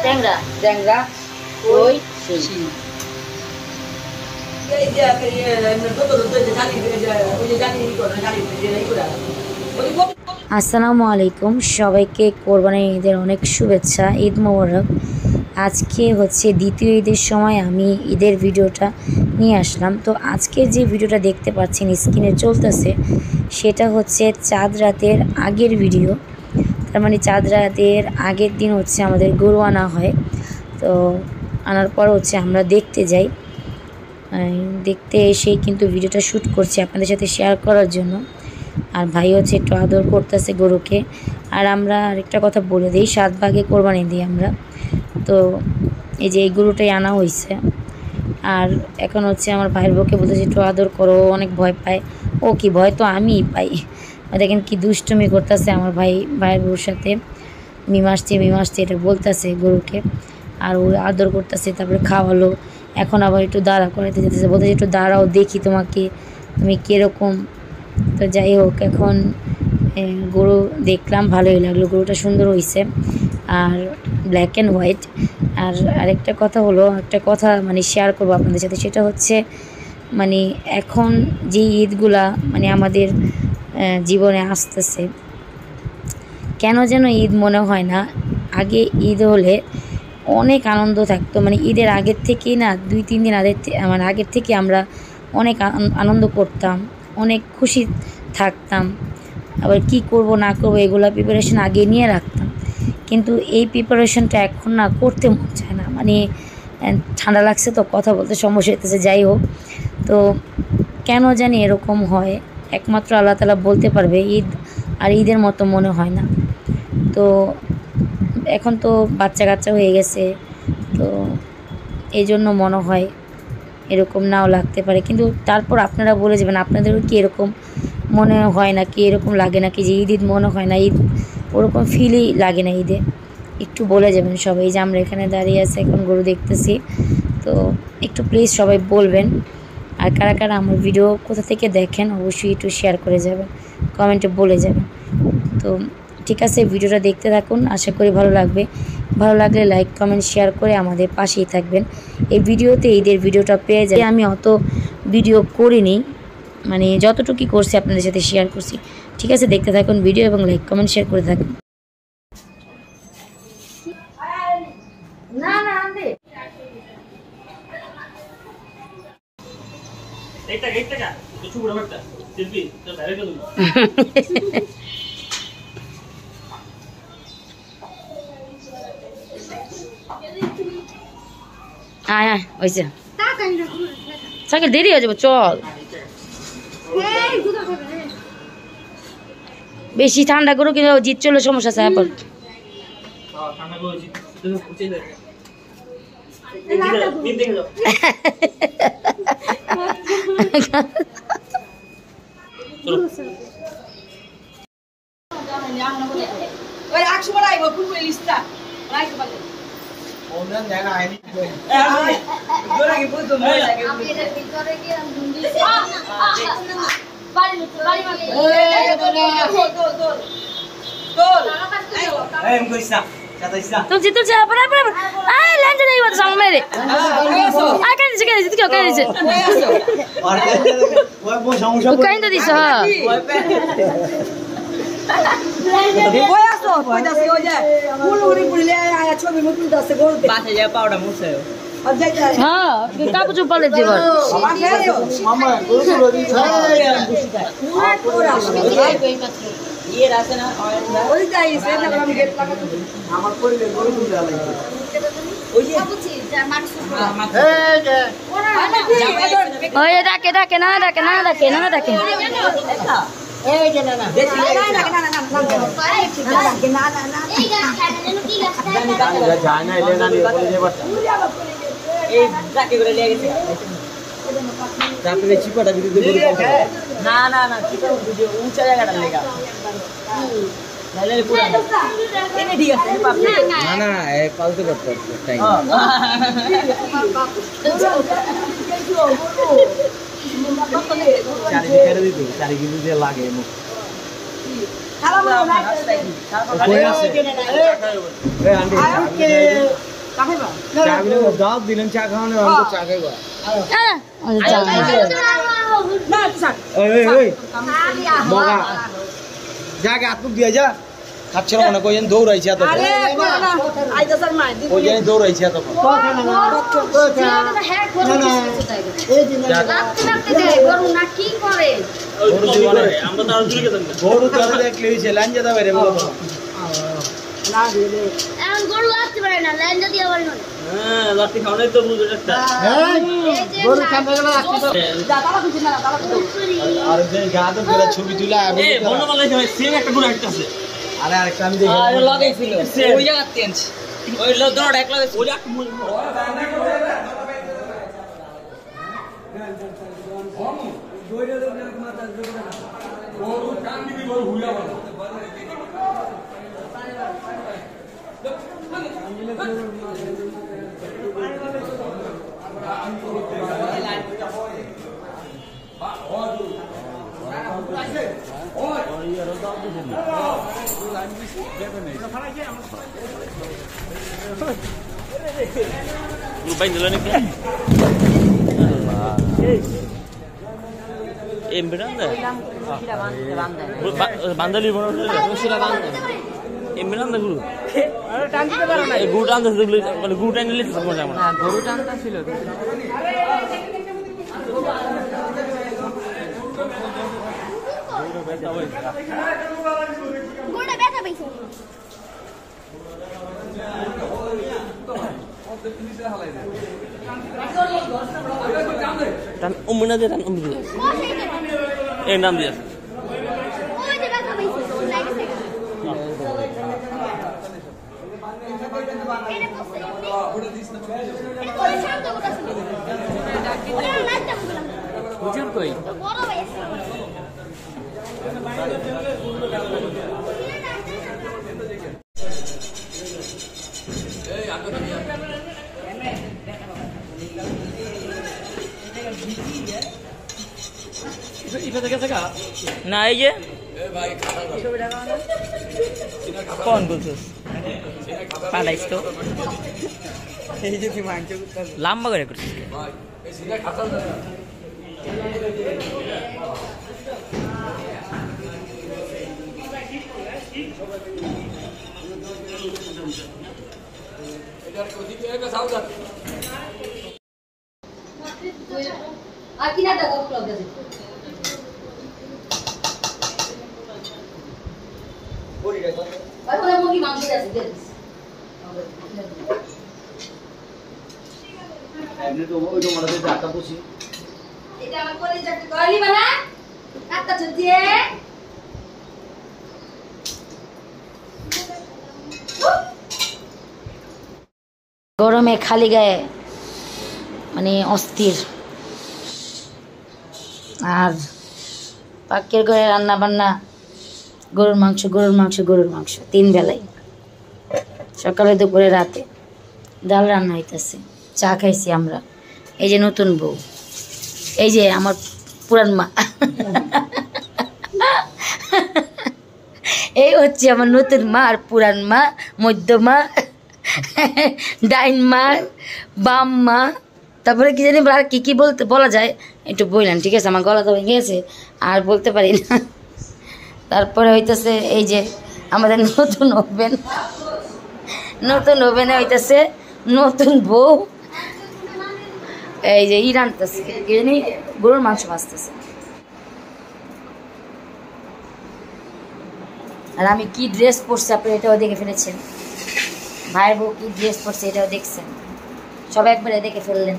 ট্যাংরা ট্যাংরা কই শিং আসসালামু আলাইকুম সবাইকে কোরবানি ঈদের অনেক শুভেচ্ছা। ঈদ মোবারক। আজকে হচ্ছে দ্বিতীয় ঈদের সময় আমি ঈদের ভিডিওটা নিয়ে আসলাম। তো আজকের যে ভিডিওটা দেখতে পাচ্ছেন স্ক্রিনে চলতেছে সেটা হচ্ছে চাঁদ রাতের আগের ভিডিও। তার মানে চাঁদ রাতের আগের দিন হচ্ছে আমাদের গরু আনা হয়। তো আনার পর হচ্ছে আমরা দেখতে যাই, দেখতে এসেই কিন্তু ভিডিওটা শ্যুট করছি আপনাদের সাথে শেয়ার করার জন্য। আর ভাই হচ্ছে একটু আদর করতেছে গরুকে। আর আমরা আরেকটা কথা বলে দিই, 7 ভাগে কোরবানি দিই আমরা। তো এই যে এই গরুটাই আনা হয়েছে। আর এখন হচ্ছে আমার ভাইয়ের বউকে বলতেছে একটু আদর করো, অনেক ভয় পায়। ও কি ভয় তো আমিই পাই। দেখেন কি দুষ্টুমি করতেছে আমার ভাইয়ের বউর সাথে, মিমাসছে এটা বলতেছে গরুকে। আর ও আদর করতেছে, তারপরে খাওয়ালো। এখন আবার একটু দাঁড়া করাইতে যেতেছে, বলতেছে একটু দাঁড়াও দেখি তুমি কীরকম। তো যাই হোক, এখন গরু দেখলাম, ভালোই লাগলো, গরুটা সুন্দর হয়েছে আর ব্ল্যাক অ্যান্ড হোয়াইট। আর আরেকটা কথা হলো, একটা কথা মানে শেয়ার করবো আপনাদের সাথে, সেটা হচ্ছে মানে এখন যে ঈদগুলা মানে আমাদের জীবনে আসতেছে, কেন যেন ঈদ মনে হয় না। আগে ঈদ হলে অনেক আনন্দ থাকতো, মানে ঈদের আগের থেকেই না 2-3 দিন আগের থেকে আমরা অনেক আনন্দ করতাম, অনেক খুশি থাকতাম। আবার কি করব না করব এগুলো প্রিপারেশন আগে নিয়ে রাখতাম। কিন্তু এই প্রিপারেশনটা এখন না করতে মন চায় না। মানে ঠান্ডা লাগছে তো কথা বলতে সমস্যা হতেছে। যাই হোক, তো কেন জানি এরকম হয়, একমাত্র আল্লাহ তাআলা বলতে পারবে। ঈদ আর ঈদের মতো মনে হয় না। তো এখন তো বাচ্চা কাচ্চা হয়ে গেছে, তো এই জন্য মনে হয় এরকম নাও লাগতে পারে। কিন্তু তারপর আপনারা বলে যাবেন আপনাদেরও কি এরকম মনে হয় না, কি এরকম লাগে নাকি যে ঈদ মনে হয় না, ঈদ ওরকম ফিলই লাগে না ঈদে? একটু বলে যাবেন সবাই। যে আমরা এখানে দাঁড়িয়ে আছি, এখন গরু দেখতেছি, তো একটু প্লিজ সবাই বলবেন। আর কারা কারা আমার ভিডিও কোথা থেকে দেখেন অবশ্যই একটু শেয়ার করে যাবেন, কমেন্টে বলে যাবেন। তো ঠিক আছে, ভিডিওটা দেখতে থাকুন, আশা করি ভালো লাগবে। ভালো লাগলে লাইক কমেন্ট শেয়ার করে আমাদের পাশেই থাকবেন। এই ভিডিওতে ঈদের ভিডিওটা পেয়ে যায়। আমি অত ভিডিও করিনি, মানে যতটুকুই করছি আপনাদের সাথে শেয়ার করছি। ঠিক আছে, দেখতে থাকুন ভিডিও এবং লাইক কমেন্ট শেয়ার করে থাকুন। আয় হয়েছে, সাইকেল দেরি হয়ে যাবো, চল। বেশি ঠান্ডা করো কিন্তু জিত চলে সমস্যা আছে। এখন কাপড় পালে জীবন ডাকে ডাকে না ডাকে না ডাকে না ডাকে না না না উঁচা জায়গাটা লেগা না না পালতে করতে চারিদিকে লাগে মুখ চা বিলে দাও দিলেন চা খাওয়ানো আমি তো চা খাইবা ওই মগা যাকে আতুক দিয়া যা খাচ্ছে না মনে কইন দৌড়াইছে এত ওই জানি দৌড়াইছে এত গরু তো দেখলে লাইন যেতে পারে গরু আসতে পারে না লাইন যদি আবার ছবি তুলে আরে আরেকটা আমি বান্দালি এমনি গুরু গরু টানতে মানে গরু টান নিলে গরু টানটা ছিল নাম দিয়ে হুজুর কই না এই যে কোন বলছিস পালাইস তো লম্বা করে করছিস গরমে খালি গায়ে মানে অস্থির আর পাকের ঘরে রান্না বান্না গরুর মাংস গরুর মাংস গরুর মাংস 3 বেলায় সকালে দুপুরে রাতে ডাল রান্না হইতেছে চা খাইছি আমরা এই যে নতুন বউ এই যে আমার পুরান মা এই হচ্ছে আমার নতুন মা আর পুরান মা মধ্য মা ডাইন মা বাম মা তারপরে কি জানি আর কি কি বলা যায় একটু বললেন ঠিক আছে আমার গলা তো ভেঙে গেছে আর বলতে পারি না তারপরে হইতেছে এই যে আমাদের নতুন ওভেনে হইতেছে নতুন বউ এই যে ই রান্নতেছে কি জানি গরুর মাংস ভাজতেছে আর আমি কি ড্রেস পরছি আপনি এটাও দেখে ফেলেছেন ভাইয়ের বউ কি ড্রেস পরছে এটাও দেখছেন সবাই একবারে দেখে ফেললেন